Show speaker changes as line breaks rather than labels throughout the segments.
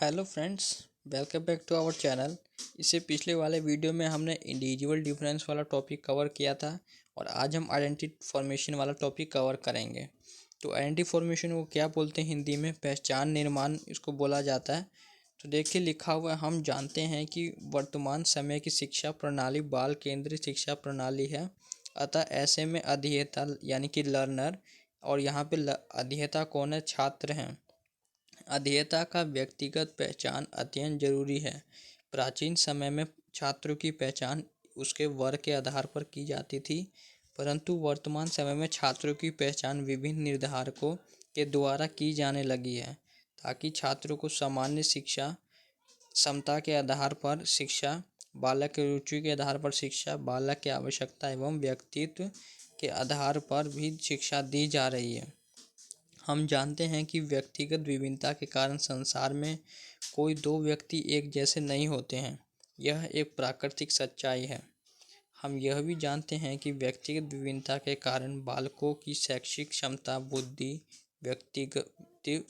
Hello friends, welcome back to our channel. इससे पिछले वाले वीडियो में हमने इंडिविजुअल डिफरेंस वाला टॉपिक कवर किया था और आज हम आइडेंटिटी फॉर्मेशन वाला टॉपिक कवर करेंगे। तो आइडेंटिटी फॉर्मेशन को क्या बोलते हैं हिंदी में? पहचान निर्माण इसको बोला जाता है। तो देखिए लिखा हुआ है, हम जानते हैं कि वर्तमान समय की शिक्षा प्रणाली बाल केंद्रित शिक्षा प्रणाली है। अतः ऐसे में अध्येता यानी कि लर्नर, और यहाँ पे अध्येता कौन है? छात्र हैं। अध्येता का व्यक्तिगत पहचान अत्यंत जरूरी है। प्राचीन समय में छात्रों की पहचान उसके वर्ग के आधार पर की जाती थी, परंतु वर्तमान समय में छात्रों की पहचान विभिन्न निर्धारकों के द्वारा की जाने लगी है, ताकि छात्रों को सामान्य शिक्षा, क्षमता के आधार पर शिक्षा, बालक की रुचि के आधार पर शिक्षा, बालक की आवश्यकता एवं व्यक्तित्व के आधार पर भी शिक्षा दी जा रही है। हम जानते हैं कि व्यक्तिगत विभिन्नता के कारण संसार में कोई दो व्यक्ति एक जैसे नहीं होते हैं। यह एक प्राकृतिक सच्चाई है। हम यह भी जानते हैं कि व्यक्तिगत विभिन्नता के कारण बालकों की शैक्षिक क्षमता, बुद्धि, व्यक्तिगत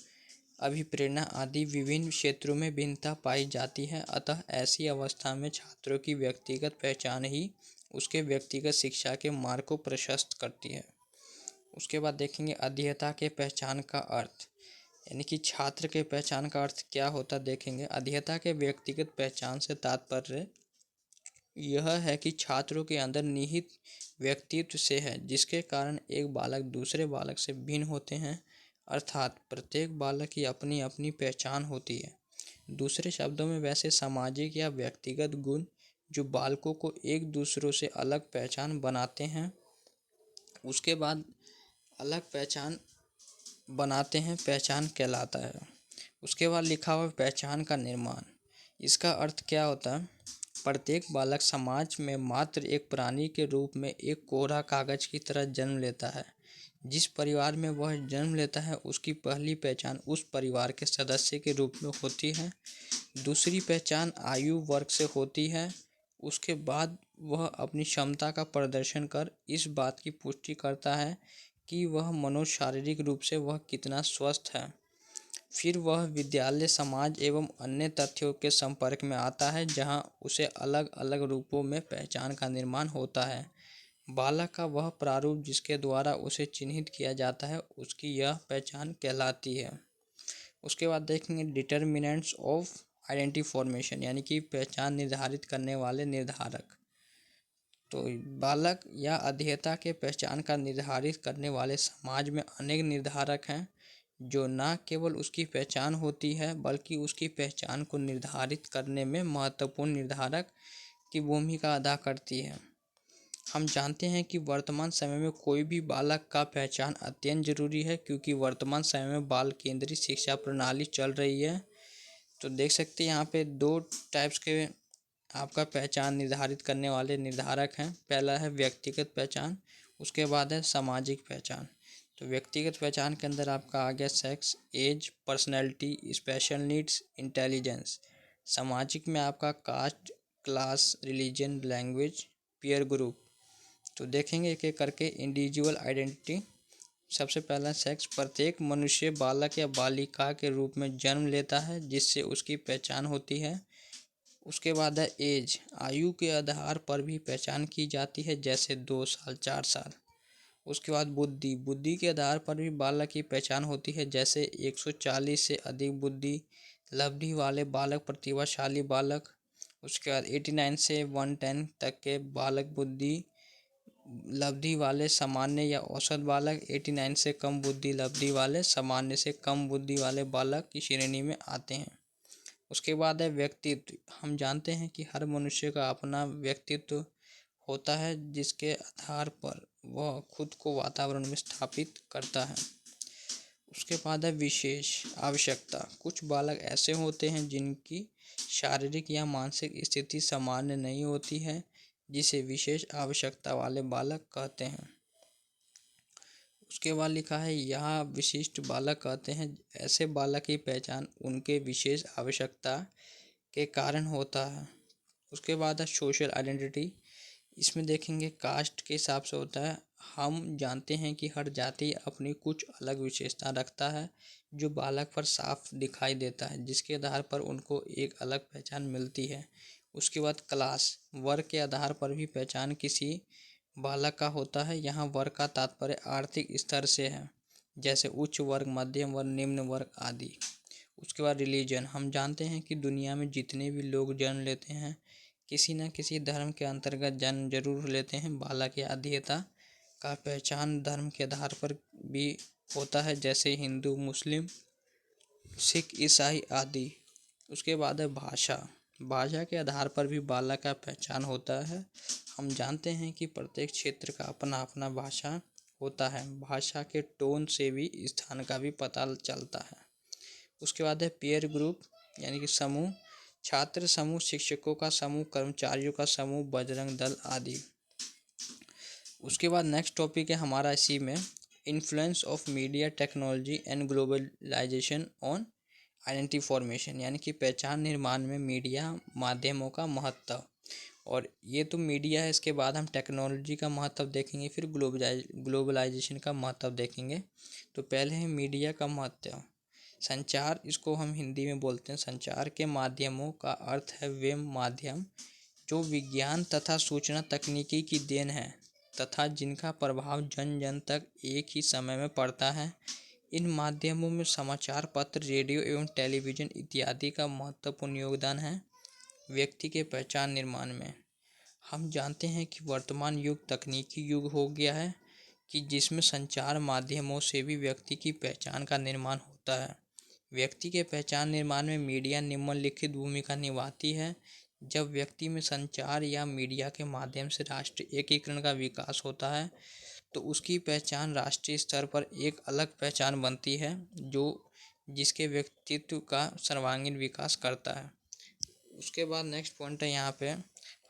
अभिप्रेरणा आदि विभिन्न क्षेत्रों में भिन्नता पाई जाती है। अतः ऐसी अवस्था में छात्रों की व्यक्तिगत पहचान ही उसके व्यक्तिगत शिक्षा के मार्ग को प्रशस्त करती है। उसके बाद देखेंगे अध्येता के पहचान का अर्थ, यानी कि छात्र के पहचान का अर्थ क्या होता देखेंगे। अध्येता के व्यक्तिगत पहचान से तात्पर्य यह है कि छात्रों के अंदर निहित व्यक्तित्व से है, जिसके कारण एक बालक दूसरे बालक से भिन्न होते हैं। अर्थात प्रत्येक बालक की अपनी अपनी पहचान होती है। दूसरे शब्दों में वैसे सामाजिक या व्यक्तिगत गुण जो बालकों को एक दूसरों से अलग पहचान बनाते हैं, उसके बाद अलग पहचान बनाते हैं, पहचान कहलाता है। उसके बाद लिखा हुआ पहचान का निर्माण, इसका अर्थ क्या होता है? प्रत्येक बालक समाज में मात्र एक प्राणी के रूप में एक कोरा कागज की तरह जन्म लेता है। जिस परिवार में वह जन्म लेता है उसकी पहली पहचान उस परिवार के सदस्य के रूप में होती है। दूसरी पहचान आयु वर्ग से होती है। उसके बाद वह अपनी क्षमता का प्रदर्शन कर इस बात की पुष्टि करता है कि वह शारीरिक रूप से वह कितना स्वस्थ है। फिर वह विद्यालय, समाज एवं अन्य तथ्यों के संपर्क में आता है, जहां उसे अलग अलग रूपों में पहचान का निर्माण होता है। बालक का वह प्रारूप जिसके द्वारा उसे चिन्हित किया जाता है, उसकी यह पहचान कहलाती है। उसके बाद देखेंगे डिटर्मिनेंट्स ऑफ आइडेंटिटी फॉर्मेशन, यानी कि पहचान निर्धारित करने वाले निर्धारक। तो बालक या अध्येता के पहचान का निर्धारित करने वाले समाज में अनेक निर्धारक हैं, जो न केवल उसकी पहचान होती है बल्कि उसकी पहचान को निर्धारित करने में महत्वपूर्ण निर्धारक की भूमिका अदा करती है। हम जानते हैं कि वर्तमान समय में कोई भी बालक का पहचान अत्यंत जरूरी है, क्योंकि वर्तमान समय में बाल केंद्रित शिक्षा प्रणाली चल रही है। तो देख सकते हैं यहाँ पे दो टाइप्स के आपका पहचान निर्धारित करने वाले निर्धारक हैं। पहला है व्यक्तिगत पहचान, उसके बाद है सामाजिक पहचान। तो व्यक्तिगत पहचान के अंदर आपका आ गया sex, age, personality, special needs, intelligence. सामाजिक में आपका caste, class, religion, language, peer group. तो देखेंगे एक एक करके इंडिविजुअल आइडेंटिटी। सबसे पहला सेक्स, प्रत्येक मनुष्य बालक या बालिका के रूप में जन्म लेता है, जिससे उसकी पहचान होती है। उसके बाद है एज, आयु के आधार पर भी पहचान की जाती है, जैसे 2 साल, 4 साल। उसके बाद बुद्धि, बुद्धि के आधार पर भी बालक की पहचान होती है, जैसे 140 से अधिक बुद्धि लब्धि वाले बालक प्रतिभाशाली बालक। उसके बाद 89 से 110 तक के बालक बुद्धि लब्धि वाले सामान्य या औसत बालक। 89 से कम बुद्धि लब्धि वाले सामान्य से कम बुद्धि वाले बालक की श्रेणी में आते हैं। उसके बाद है व्यक्तित्व। हम जानते हैं कि हर मनुष्य का अपना व्यक्तित्व होता है, जिसके आधार पर वह खुद को वातावरण में स्थापित करता है। उसके बाद है विशेष आवश्यकता। कुछ बालक ऐसे होते हैं जिनकी शारीरिक या मानसिक स्थिति सामान्य नहीं होती है, जिसे विशेष आवश्यकता वाले बालक कहते हैं। उसके बाद लिखा है यहाँ विशिष्ट बालक कहते हैं ऐसे बालक की पहचान उनके विशेष आवश्यकता के कारण होता है। उसके बाद है सोशल आइडेंटिटी, इसमें देखेंगे कास्ट के हिसाब से होता है। हम जानते हैं कि हर जाति अपनी कुछ अलग विशेषता रखता है जो बालक पर साफ दिखाई देता है, जिसके आधार पर उनको एक अलग पहचान मिलती है। उसके बाद क्लास, वर्ग के आधार पर भी पहचान किसी बालक का होता है। यहाँ वर्ग का तात्पर्य आर्थिक स्तर से है, जैसे उच्च वर्ग, मध्यम वर्ग, निम्न वर्ग आदि। उसके बाद रिलीजन, हम जानते हैं कि दुनिया में जितने भी लोग जन्म लेते हैं किसी न किसी धर्म के अंतर्गत जन्म जरूर लेते हैं। बालक या अध्येता का पहचान धर्म के आधार पर भी होता है, जैसे हिंदू, मुस्लिम, सिख, ईसाई आदि। उसके बाद है भाषा, भाषा के आधार पर भी बालक का पहचान होता है। हम जानते हैं कि प्रत्येक क्षेत्र का अपना अपना भाषा होता है। भाषा के टोन से भी स्थान का भी पता चलता है। उसके बाद है पीयर ग्रुप, यानी कि समूह, छात्र समूह, शिक्षकों का समूह, कर्मचारियों का समूह, बजरंग दल आदि। उसके बाद नेक्स्ट टॉपिक है हमारा इसी में, influence of media, technology and globalisation on identity formation, यानी कि पहचान निर्माण में मीडिया माध्यमों का महत्व। और ये तो मीडिया है, इसके बाद हम टेक्नोलॉजी का महत्व देखेंगे, फिर ग्लोबलाइजेशन का महत्व देखेंगे। तो पहले है मीडिया का महत्व। संचार, इसको हम हिंदी में बोलते हैं संचार के माध्यमों का अर्थ है वे माध्यम जो विज्ञान तथा सूचना तकनीकी की देन है तथा जिनका प्रभाव जन जन तक एक ही समय में पड़ता है। इन माध्यमों में समाचार पत्र, रेडियो एवं टेलीविज़न इत्यादि का महत्वपूर्ण योगदान है व्यक्ति के पहचान निर्माण में। हम जानते हैं कि वर्तमान युग तकनीकी युग हो गया है कि जिसमें संचार माध्यमों से भी व्यक्ति की पहचान का निर्माण होता है। व्यक्ति के पहचान निर्माण में मीडिया निम्नलिखित भूमिका निभाती है। जब व्यक्ति में संचार या मीडिया के माध्यम से राष्ट्रीय एकीकरण का विकास होता है तो उसकी पहचान राष्ट्रीय स्तर पर एक अलग पहचान बनती है जो जिसके व्यक्तित्व का सर्वांगीण विकास करता है। उसके बाद नेक्स्ट पॉइंट है यहाँ पे,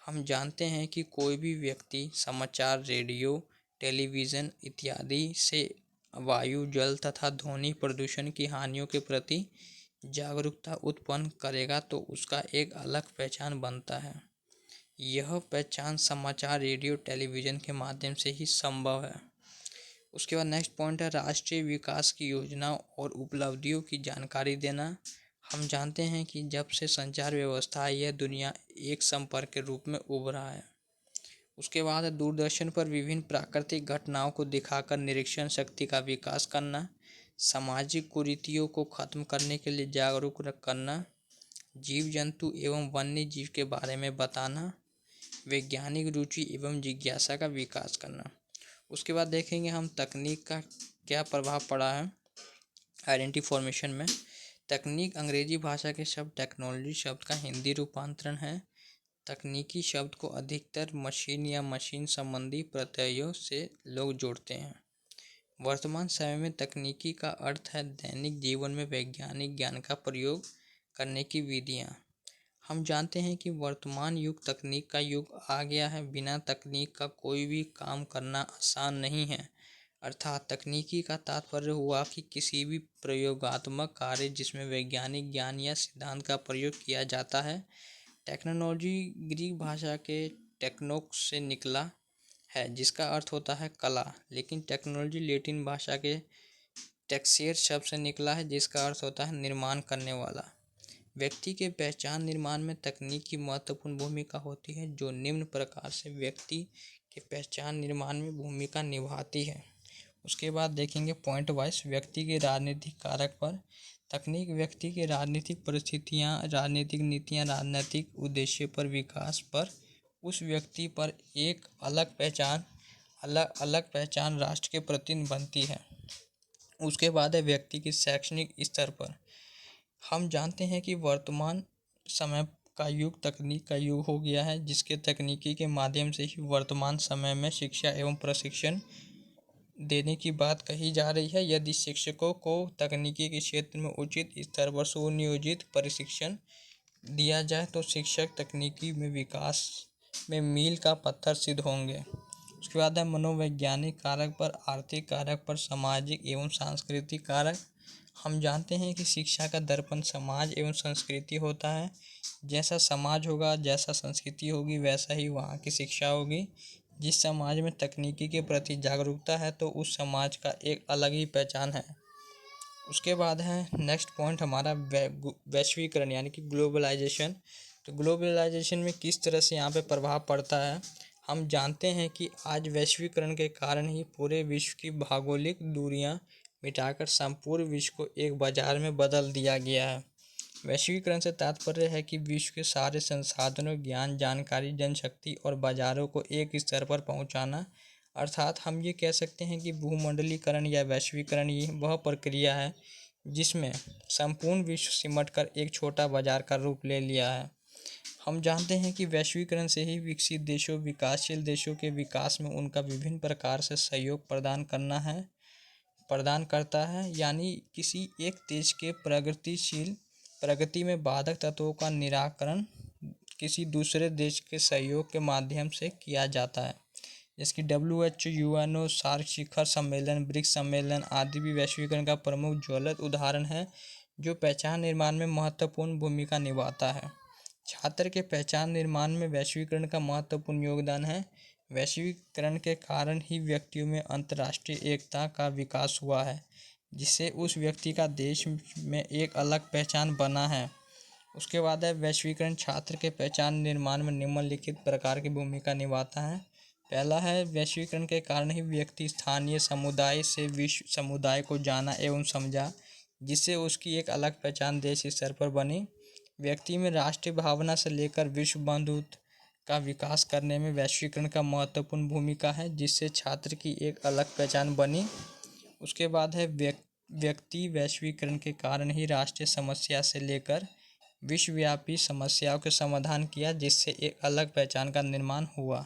हम जानते हैं कि कोई भी व्यक्ति समाचार, रेडियो, टेलीविज़न इत्यादि से वायु, जल तथा ध्वनि प्रदूषण की हानियों के प्रति जागरूकता उत्पन्न करेगा तो उसका एक अलग पहचान बनता है। यह पहचान समाचार, रेडियो, टेलीविज़न के माध्यम से ही संभव है। उसके बाद नेक्स्ट पॉइंट है राष्ट्रीय विकास की योजना और उपलब्धियों की जानकारी देना। हम जानते हैं कि जब से संचार व्यवस्था आई है दुनिया एक संपर्क के रूप में उभरा है। उसके बाद है दूरदर्शन पर विभिन्न प्राकृतिक घटनाओं को दिखाकर निरीक्षण शक्ति का विकास करना, सामाजिक कुरीतियों को खत्म करने के लिए जागरूक करना, जीव जंतु एवं वन्य जीव के बारे में बताना, वैज्ञानिक रुचि एवं जिज्ञासा का विकास करना। उसके बाद देखेंगे हम तकनीक का क्या प्रभाव पड़ा है आइडेंटिटी फॉर्मेशन में। तकनीक अंग्रेजी भाषा के शब्द टेक्नोलॉजी शब्द का हिंदी रूपांतरण है। तकनीकी शब्द को अधिकतर मशीन या मशीन संबंधी प्रत्ययों से लोग जोड़ते हैं। वर्तमान समय में तकनीकी का अर्थ है दैनिक जीवन में वैज्ञानिक ज्ञान का प्रयोग करने की विधियाँ। हम जानते हैं कि वर्तमान युग तकनीक का युग आ गया है। बिना तकनीक का कोई भी काम करना आसान नहीं है। अर्थात तकनीकी का तात्पर्य हुआ कि किसी भी प्रयोगात्मक कार्य जिसमें वैज्ञानिक ज्ञान या सिद्धांत का प्रयोग किया जाता है। टेक्नोलॉजी ग्रीक भाषा के टेक्नोक्स से निकला है जिसका अर्थ होता है कला, लेकिन टेक्नोलॉजी लैटिन भाषा के टेक्सेर शब्द से निकला है जिसका अर्थ होता है निर्माण करने वाला। व्यक्ति के पहचान निर्माण में तकनीक की महत्वपूर्ण भूमिका होती है जो निम्न प्रकार से व्यक्ति के पहचान निर्माण में भूमिका निभाती है। उसके बाद देखेंगे पॉइंट वाइज व्यक्ति के राजनीतिक कारक पर। तकनीक व्यक्ति के राजनीतिक परिस्थितियाँ, राजनीतिक नीतियाँ, राजनीतिक उद्देश्य पर, विकास पर, उस व्यक्ति पर एक अलग पहचान राष्ट्र के प्रति बनती है। उसके बाद है व्यक्ति के शैक्षणिक स्तर पर। हम जानते हैं कि वर्तमान समय का युग तकनीक का युग हो गया है जिसके तकनीकी के माध्यम से ही वर्तमान समय में शिक्षा एवं प्रशिक्षण देने की बात कही जा रही है। यदि शिक्षकों को तकनीकी के क्षेत्र में उचित स्तर पर सुनियोजित प्रशिक्षण दिया जाए तो शिक्षक तकनीकी में विकास में मील का पत्थर सिद्ध होंगे। उसके बाद है मनोवैज्ञानिक कारक पर, आर्थिक कारक पर, सामाजिक एवं सांस्कृतिक कारक। हम जानते हैं कि शिक्षा का दर्पण समाज एवं संस्कृति होता है। जैसा समाज होगा, जैसा संस्कृति होगी, वैसा ही वहाँ की शिक्षा होगी। जिस समाज में तकनीकी के प्रति जागरूकता है तो उस समाज का एक अलग ही पहचान है। उसके बाद है नेक्स्ट पॉइंट हमारा वैश्वीकरण यानी कि ग्लोबलाइजेशन। तो ग्लोबलाइजेशन में किस तरह से यहाँ पे प्रभाव पड़ता है। हम जानते हैं कि आज वैश्वीकरण के कारण ही पूरे विश्व की भौगोलिक दूरियाँ मिटाकर संपूर्ण विश्व को एक बाजार में बदल दिया गया है। वैश्वीकरण से तात्पर्य है कि विश्व के सारे संसाधनों, ज्ञान, जानकारी, जनशक्ति और बाजारों को एक स्तर पर पहुंचाना। अर्थात हम ये कह सकते हैं कि भूमंडलीकरण या वैश्वीकरण ये वह प्रक्रिया है जिसमें संपूर्ण विश्व सिमटकर एक छोटा बाजार का रूप ले लिया है। हम जानते हैं कि वैश्वीकरण से ही विकसित देशों, विकासशील देशों के विकास में उनका विभिन्न प्रकार से सहयोग प्रदान करता है। यानी किसी एक देश के प्रगति में बाधक तत्वों का निराकरण किसी दूसरे देश के सहयोग के माध्यम से किया जाता है। जैसे कि WHO, UNO, सार्क शिखर सम्मेलन, ब्रिक्स सम्मेलन आदि भी वैश्वीकरण का प्रमुख ज्वलंत उदाहरण है जो पहचान निर्माण में महत्वपूर्ण भूमिका निभाता है। छात्र के पहचान निर्माण में वैश्वीकरण का महत्वपूर्ण योगदान है। वैश्वीकरण के कारण ही व्यक्तियों में अंतर्राष्ट्रीय एकता का विकास हुआ है, जिससे उस व्यक्ति का देश में एक अलग पहचान बना है। उसके बाद है वैश्वीकरण छात्र के पहचान निर्माण में निम्नलिखित प्रकार की भूमिका निभाता है। पहला है वैश्वीकरण के कारण ही व्यक्ति स्थानीय समुदाय से विश्व समुदाय को जाना एवं समझा, जिससे उसकी एक अलग पहचान देश स्तर पर बनी। व्यक्ति में राष्ट्रीय भावना से लेकर विश्व बंधुत्व का विकास करने में वैश्वीकरण का महत्वपूर्ण भूमिका है, जिससे छात्र की एक अलग पहचान बनी। उसके बाद है व्यक्ति वैश्वीकरण के कारण ही राष्ट्रीय समस्या से लेकर विश्वव्यापी समस्याओं के समाधान किया, जिससे एक अलग पहचान का निर्माण हुआ।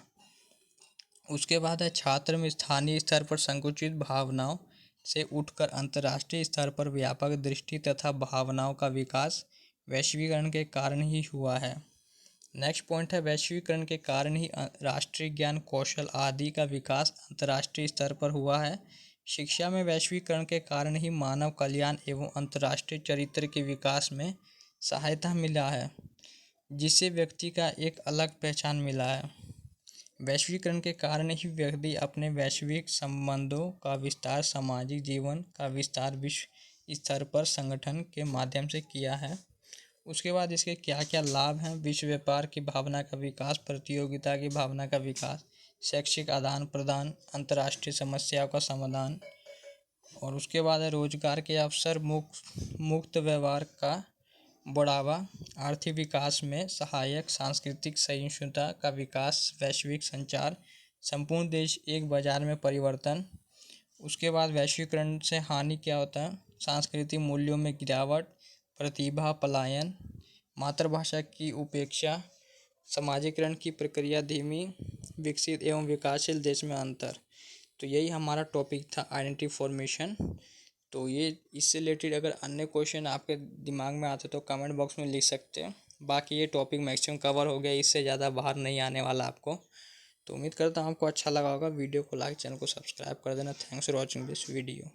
उसके बाद है छात्र में स्थानीय स्तर पर संकुचित भावनाओं से उठकर अंतर्राष्ट्रीय स्तर पर व्यापक दृष्टि तथा भावनाओं का विकास वैश्वीकरण के कारण ही हुआ है। नेक्स्ट पॉइंट है वैश्वीकरण के कारण ही राष्ट्रीय ज्ञान कौशल आदि का विकास अंतर्राष्ट्रीय स्तर पर हुआ है। शिक्षा में वैश्वीकरण के कारण ही मानव कल्याण एवं अंतर्राष्ट्रीय चरित्र के विकास में सहायता मिला है, जिससे व्यक्ति का एक अलग पहचान मिला है। वैश्वीकरण के कारण ही व्यक्ति अपने वैश्विक संबंधों का विस्तार, सामाजिक जीवन का विस्तार विश्व स्तर पर संगठन के माध्यम से किया है। उसके बाद इसके क्या क्या लाभ हैं। विश्व व्यापार की भावना का विकास, प्रतियोगिता की भावना का विकास, शैक्षिक आदान प्रदान, अंतर्राष्ट्रीय समस्याओं का समाधान, और उसके बाद है रोजगार के अवसर, मुक्त व्यवहार का बढ़ावा, आर्थिक विकास में सहायक, सांस्कृतिक सहिष्णुता का विकास, वैश्विक संचार, संपूर्ण देश एक बाजार में परिवर्तन। उसके बाद वैश्वीकरण से हानि क्या होता है। सांस्कृतिक मूल्यों में गिरावट, प्रतिभा पलायन, मातृभाषा की उपेक्षा, समाजीकरण की प्रक्रिया धीमी, विकसित एवं विकासशील देश में अंतर। तो यही हमारा टॉपिक था आइडेंटिटी फॉर्मेशन। तो ये इससे रिलेटेड अगर अन्य क्वेश्चन आपके दिमाग में आते तो कमेंट बॉक्स में लिख सकते हैं। बाकी ये टॉपिक मैक्सिमम कवर हो गया, इससे ज़्यादा बाहर नहीं आने वाला आपको। तो उम्मीद करता हूँ आपको अच्छा लगा होगा। वीडियो को लाइक, चैनल को सब्सक्राइब कर देना। Thanks for watching this video.